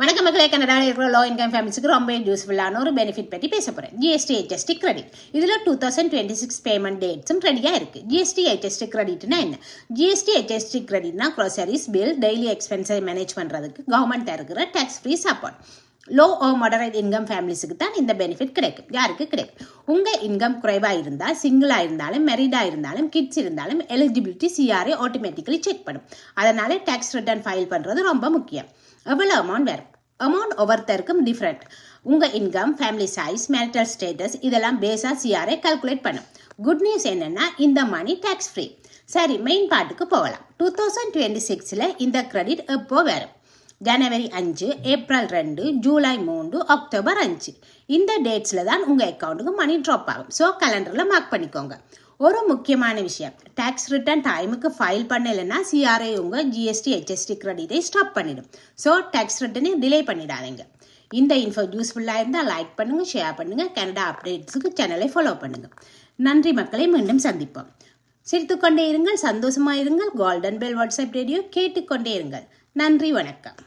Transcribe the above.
வணக்கம் மக்களே, கனடாவில் இருக்கிற லோ இன்கம் ஃபேமிலிஸுக்கு ரொம்ப யூஸ்ஃபுல்லான ஒரு பெனிஃபிட் பற்றி பேச போகிறேன். GST HST credit. இதில் 2026 பேமெண்ட் டேட்ஸும் ரெடியாக இருக்குது. ஜிஎஸ்டி HST கிரெடிட்னா என்ன? ஜிஎஸ்டி HST கிரெடிட்னா க்ரோசரிஸ் பில் டெய்லி எக்ஸ்பென்ஸை மேனேஜ் பண்ணுறதுக்கு கவர்மெண்ட் இருக்கிற tax free support. Low moderate income ஃபேமிலிஸுக்கு தான் இந்த பெனிஃபிட் கிடைக்கும். யாருக்கு கிடைக்கும்? உங்கள் இன்கம் குறைவாக இருந்தால், சிங்கிளாக இருந்தாலும், மெரிடாக இருந்தாலும், கிட்ஸ் இருந்தாலும் எலிஜிபிலிட்டி CRA ஆட்டோமேட்டிக்கலி செக் பண்ணும். அதனால டேக்ஸ் ரிட்டர்ன் ஃபைல் பண்ணுறது ரொம்ப முக்கியம். எவ்வளோ அமௌண்ட் வரும்? அமௌண்ட் ஒவ்வொருத்தருக்கும் டிஃப்ரெண்ட். உங்கள் income, family size, marital status இதெல்லாம் பேஸாக CRA கால்குலேட் பண்ணும். குட் நியூஸ் என்னென்னா இந்த மணி டேக்ஸ் ஃப்ரீ. சரி, மெயின் பார்ட்டுக்கு போகலாம். 2026 இந்த கிரெடிட் எப்போ வரும்? ஜனவரி 5, ஏப்ரல் 2, ஜூலை 3, அக்டோபர் 5 இந்த டேட்ஸில் தான் உங்கள் அக்கௌண்ட்டுக்கு மணி ட்ராப் ஆகும். ஸோ கேலண்டரில் மார்க் பண்ணிக்கோங்க. ஒரு முக்கியமான விஷயம், டேக்ஸ் ரிட்டர்ன் டைமுக்கு ஃபைல் பண்ணலைன்னா CRA உங்கள் GST HST கிரெடிட்டை ஸ்டாப் பண்ணிடும். ஸோ டேக்ஸ் ரிட்டனை டிலே பண்ணிடாதீங்க. இந்த இன்ஃபோ யூஸ்ஃபுல்லாக இருந்தால் லைக் பண்ணுங்கள், ஷேர் பண்ணுங்கள். கனடா அப்டேட்ஸுக்கு சேனலை ஃபாலோ பண்ணுங்கள். நன்றி மக்களை, மீண்டும் சந்திப்போம். சிரித்துக்கொண்டே இருங்கள், சந்தோஷமாக இருங்கள். கோல்டன் பெல் வாட்ஸ்அப் ரேடியோ கேட்டுக்கொண்டே இருங்கள். நன்றி, வணக்கம்.